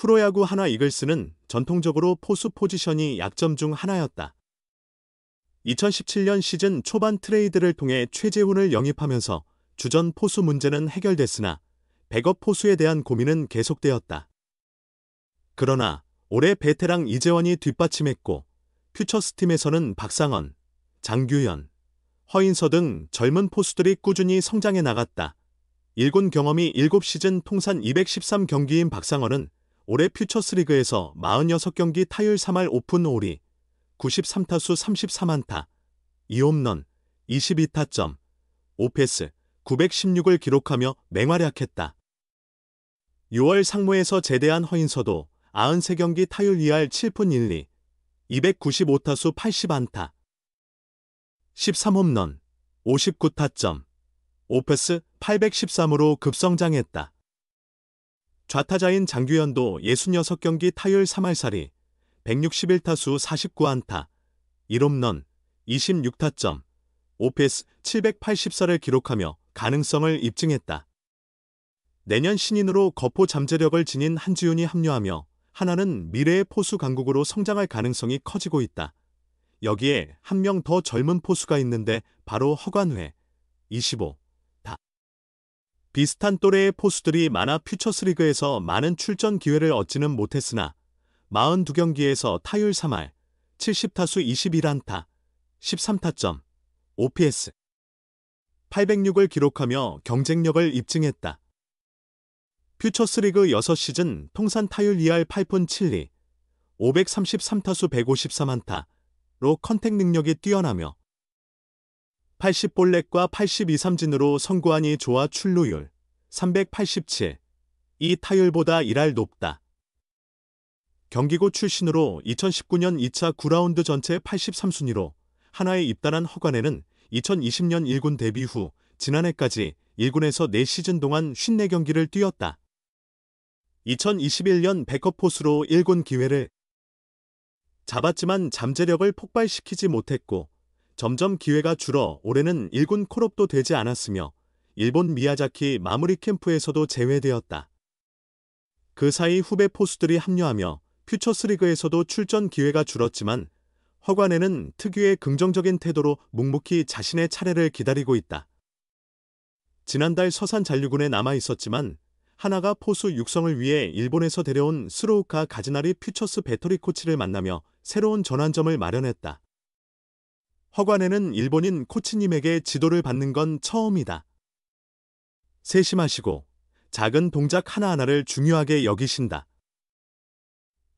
프로야구 하나 이글스는 전통적으로 포수 포지션이 약점 중 하나였다. 2017년 시즌 초반 트레이드를 통해 최재훈을 영입하면서 주전 포수 문제는 해결됐으나 백업 포수에 대한 고민은 계속되었다. 그러나 올해 베테랑 이재원이 뒷받침했고 퓨처스팀에서는 박상원, 장규현, 허인서 등 젊은 포수들이 꾸준히 성장해 나갔다. 1군 경험이 7시즌 통산 213경기인 박상원은 올해 퓨처스리그에서 46경기 타율 3할 5푼 5리, 93타수 34안타, 2홈런, 22타점, 5패스, 916을 기록하며 맹활약했다. 6월 상무에서 제대한 허인서도 93경기 타율 2할 7푼 1리, 295타수 80안타, 13홈런, 59타점, 5패스 813으로 급성장했다. 좌타자인 장규현도 66경기 타율 3할 4리, 161타수 49안타, 1홈런, 26타점, 5패스 784를 기록하며 가능성을 입증했다. 내년 신인으로 거포 잠재력을 지닌 한지훈이 합류하며 하나는 미래의 포수 강국으로 성장할 가능성이 커지고 있다. 여기에 한 명 더 젊은 포수가 있는데 바로 허관회, 25. 비슷한 또래의 포수들이 많아 퓨처스리그에서 많은 출전 기회를 얻지는 못했으나 42경기에서 타율 3할, 70타수 21안타, 13타점, OPS, 806을 기록하며 경쟁력을 입증했다. 퓨처스리그 6시즌 통산 타율 2할 8푼 7리, 533타수 153안타로 컨택 능력이 뛰어나며 80볼넷과 82삼진으로 선구안이 좋아 출루율 387, 이 타율보다 1할 높다. 경기고 출신으로 2019년 2차 9라운드 전체 83순위로 한화에 입단한 허관회는 2020년 1군 데뷔 후 지난해까지 1군에서 4시즌 동안 54경기를 뛰었다. 2021년 백업 포수로 1군 기회를 잡았지만 잠재력을 폭발시키지 못했고 점점 기회가 줄어 올해는 1군 콜업도 되지 않았으며 일본 미야자키 마무리 캠프에서도 제외되었다. 그 사이 후배 포수들이 합류하며 퓨처스리그에서도 출전 기회가 줄었지만 허관회는 특유의 긍정적인 태도로 묵묵히 자신의 차례를 기다리고 있다. 지난달 서산 잔류군에 남아 있었지만 하나가 포수 육성을 위해 일본에서 데려온 스로우카 가즈나리 퓨처스 배터리 코치를 만나며 새로운 전환점을 마련했다. 허관회는 일본인 코치님에게 지도를 받는 건 처음이다. 세심하시고 작은 동작 하나하나를 중요하게 여기신다.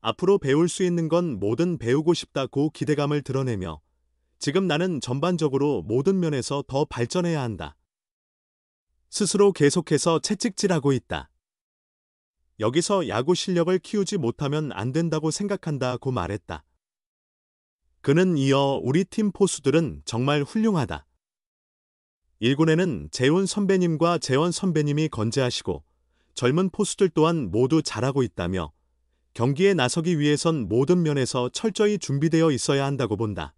앞으로 배울 수 있는 건 뭐든 배우고 싶다고 기대감을 드러내며 지금 나는 전반적으로 모든 면에서 더 발전해야 한다. 스스로 계속해서 채찍질하고 있다. 여기서 야구 실력을 키우지 못하면 안 된다고 생각한다고 말했다. 그는 이어 우리 팀 포수들은 정말 훌륭하다. 1군에는 재훈 선배님과 재원 선배님이 건재하시고 젊은 포수들 또한 모두 잘하고 있다며 경기에 나서기 위해선 모든 면에서 철저히 준비되어 있어야 한다고 본다.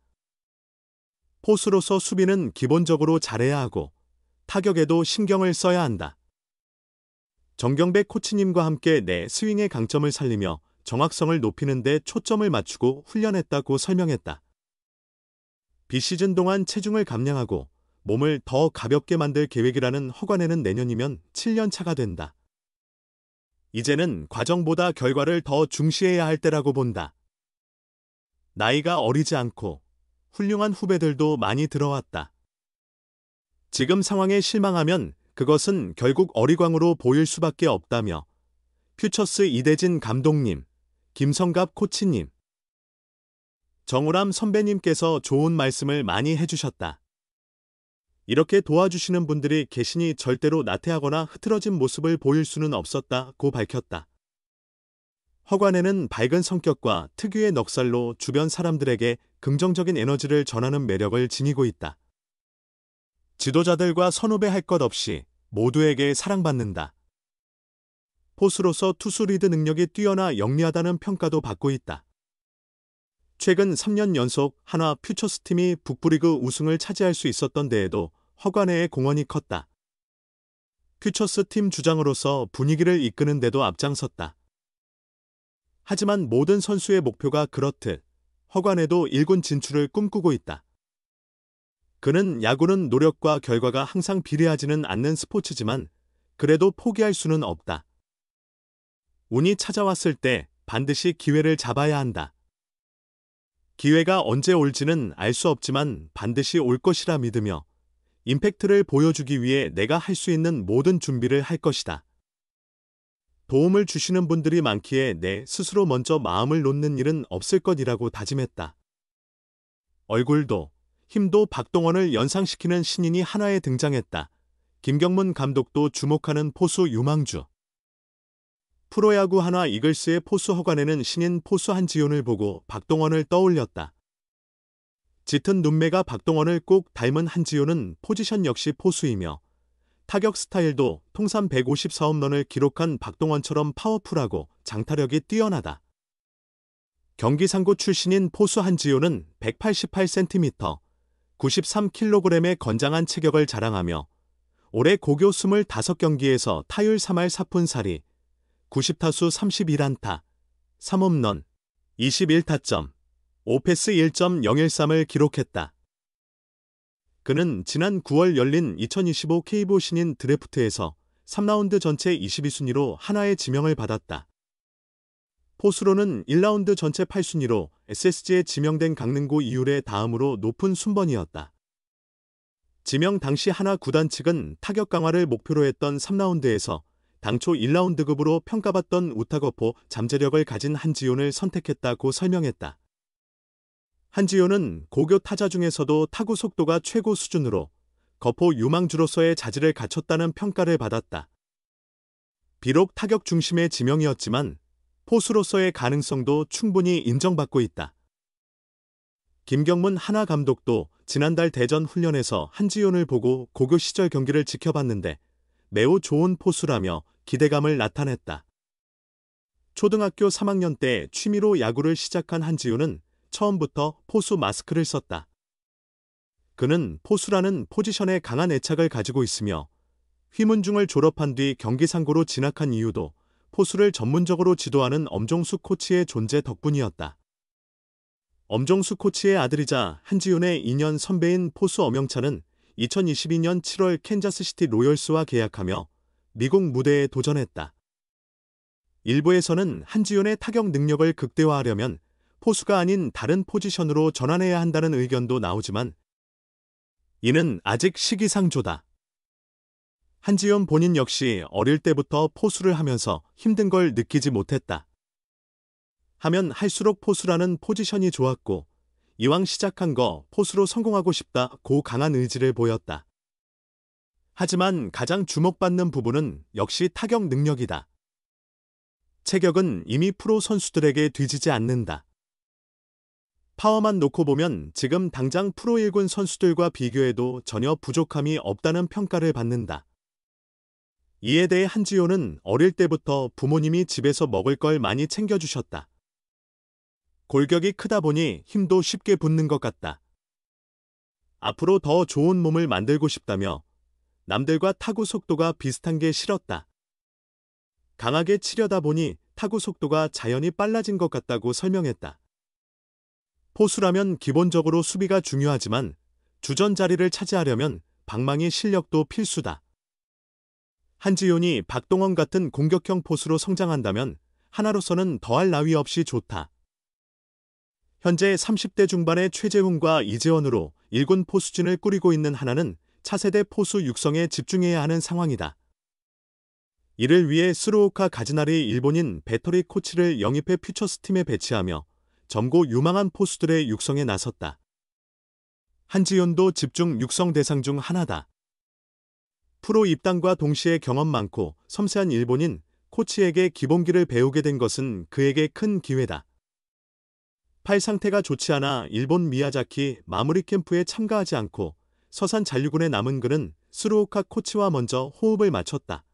포수로서 수비는 기본적으로 잘해야 하고 타격에도 신경을 써야 한다. 정경배 코치님과 함께 내 스윙의 강점을 살리며 정확성을 높이는 데 초점을 맞추고 훈련했다고 설명했다. 비시즌 동안 체중을 감량하고 몸을 더 가볍게 만들 계획이라는 허관회는 내년이면 7년 차가 된다. 이제는 과정보다 결과를 더 중시해야 할 때라고 본다. 나이가 어리지 않고 훌륭한 후배들도 많이 들어왔다. 지금 상황에 실망하면 그것은 결국 어리광으로 보일 수밖에 없다며 퓨처스 이대진 감독님, 김성갑 코치님, 정우람 선배님께서 좋은 말씀을 많이 해주셨다. 이렇게 도와주시는 분들이 계시니 절대로 나태하거나 흐트러진 모습을 보일 수는 없었다고 밝혔다. 허관회는 밝은 성격과 특유의 넉살로 주변 사람들에게 긍정적인 에너지를 전하는 매력을 지니고 있다. 지도자들과 선후배 할 것 없이 모두에게 사랑받는다. 포수로서 투수 리드 능력이 뛰어나 영리하다는 평가도 받고 있다. 최근 3년 연속 한화 퓨처스팀이 북부리그 우승을 차지할 수 있었던 데에도 허관회의 공헌이 컸다. 퓨처스 팀 주장으로서 분위기를 이끄는 데도 앞장섰다. 하지만 모든 선수의 목표가 그렇듯 허관에도 1군 진출을 꿈꾸고 있다. 그는 야구는 노력과 결과가 항상 비례하지는 않는 스포츠지만 그래도 포기할 수는 없다. 운이 찾아왔을 때 반드시 기회를 잡아야 한다. 기회가 언제 올지는 알 수 없지만 반드시 올 것이라 믿으며 임팩트를 보여주기 위해 내가 할 수 있는 모든 준비를 할 것이다. 도움을 주시는 분들이 많기에 내 스스로 먼저 마음을 놓는 일은 없을 것이라고 다짐했다. 얼굴도 힘도 박동원을 연상시키는 신인이 하나에 등장했다. 김경문 감독도 주목하는 포수 유망주. 프로야구 하나 이글스의 포수 허관에는 신인 포수 한지훈을 보고 박동원을 떠올렸다. 짙은 눈매가 박동원을 꼭 닮은 한지훈은 포지션 역시 포수이며 타격 스타일도 통산 154홈런을 기록한 박동원처럼 파워풀하고 장타력이 뛰어나다. 경기상고 출신인 포수 한지훈은 188cm, 93kg의 건장한 체격을 자랑하며 올해 고교 25경기에서 타율 3할 4푼 4리, 90타수 31안타, 3홈런, 21타점, 5패스 1.013을 기록했다. 그는 지난 9월 열린 2025 KBO 신인 드래프트에서 3라운드 전체 22순위로 하나의 지명을 받았다. 포수로는 1라운드 전체 8순위로 SSG에 지명된 강릉구 이율의 다음으로 높은 순번이었다. 지명 당시 하나 구단 측은 타격 강화를 목표로 했던 3라운드에서 당초 1라운드급으로 평가받던 우타거포 잠재력을 가진 한지훈을 선택했다고 설명했다. 한지훈은 고교 타자 중에서도 타구 속도가 최고 수준으로 거포 유망주로서의 자질을 갖췄다는 평가를 받았다. 비록 타격 중심의 지명이었지만 포수로서의 가능성도 충분히 인정받고 있다. 김경문 하나 감독도 지난달 대전 훈련에서 한지훈을 보고 고교 시절 경기를 지켜봤는데 매우 좋은 포수라며 기대감을 나타냈다. 초등학교 3학년 때 취미로 야구를 시작한 한지훈은 처음부터 포수 마스크를 썼다. 그는 포수라는 포지션에 강한 애착을 가지고 있으며 휘문중을 졸업한 뒤 경기상고로 진학한 이유도 포수를 전문적으로 지도하는 엄종수 코치의 존재 덕분이었다. 엄종수 코치의 아들이자 한지훈의 2년 선배인 포수 엄영찬은 2022년 7월 캔자스시티 로열스와 계약하며 미국 무대에 도전했다. 일부에서는 한지훈의 타격 능력을 극대화하려면 포수가 아닌 다른 포지션으로 전환해야 한다는 의견도 나오지만 이는 아직 시기상조다. 한지훈 본인 역시 어릴 때부터 포수를 하면서 힘든 걸 느끼지 못했다. 하면 할수록 포수라는 포지션이 좋았고 이왕 시작한 거 포수로 성공하고 싶다고 강한 의지를 보였다. 하지만 가장 주목받는 부분은 역시 타격 능력이다. 체격은 이미 프로 선수들에게 뒤지지 않는다. 파워만 놓고 보면 지금 당장 프로 1군 선수들과 비교해도 전혀 부족함이 없다는 평가를 받는다. 이에 대해 한지훈은 어릴 때부터 부모님이 집에서 먹을 걸 많이 챙겨주셨다. 골격이 크다 보니 힘도 쉽게 붙는 것 같다. 앞으로 더 좋은 몸을 만들고 싶다며 남들과 타구 속도가 비슷한 게 싫었다. 강하게 치려다 보니 타구 속도가 자연히 빨라진 것 같다고 설명했다. 포수라면 기본적으로 수비가 중요하지만 주전 자리를 차지하려면 방망이 실력도 필수다. 한지훈이 박동원 같은 공격형 포수로 성장한다면 하나로서는 더할 나위 없이 좋다. 현재 30대 중반의 최재훈과 이재원으로 1군 포수진을 꾸리고 있는 하나는 차세대 포수 육성에 집중해야 하는 상황이다. 이를 위해 스루오카 가즈나리 일본인 배터리 코치를 영입해 퓨처스팀에 배치하며 점고 유망한 포수들의 육성에 나섰다. 한지훈도 집중 육성 대상 중 하나다. 프로 입단과 동시에 경험 많고 섬세한 일본인 코치에게 기본기를 배우게 된 것은 그에게 큰 기회다. 팔 상태가 좋지 않아 일본 미야자키 마무리 캠프에 참가하지 않고 서산 잔류군에 남은 그는 스루오카 코치와 먼저 호흡을 맞췄다.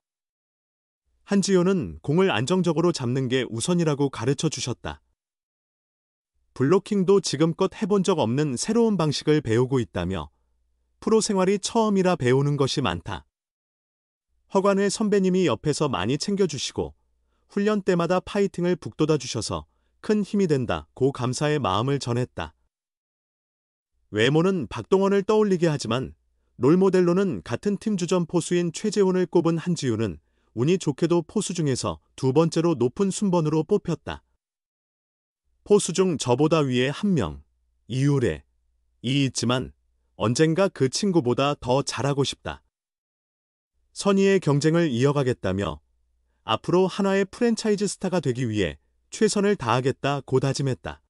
한지훈은 공을 안정적으로 잡는 게 우선이라고 가르쳐 주셨다. 블로킹도 지금껏 해본 적 없는 새로운 방식을 배우고 있다며 프로 생활이 처음이라 배우는 것이 많다. 허관회 선배님이 옆에서 많이 챙겨주시고 훈련 때마다 파이팅을 북돋아 주셔서 큰 힘이 된다고 감사의 마음을 전했다. 외모는 박동원을 떠올리게 하지만 롤모델로는 같은 팀 주전 포수인 최재훈을 꼽은 한지우는 운이 좋게도 포수 중에서 두 번째로 높은 순번으로 뽑혔다. 포수 중 저보다 위에 한 명, 이유래. 이 있지만 언젠가 그 친구보다 더 잘하고 싶다. 선의의 경쟁을 이어가겠다며 앞으로 한화의 프랜차이즈 스타가 되기 위해 최선을 다하겠다고 다짐했다.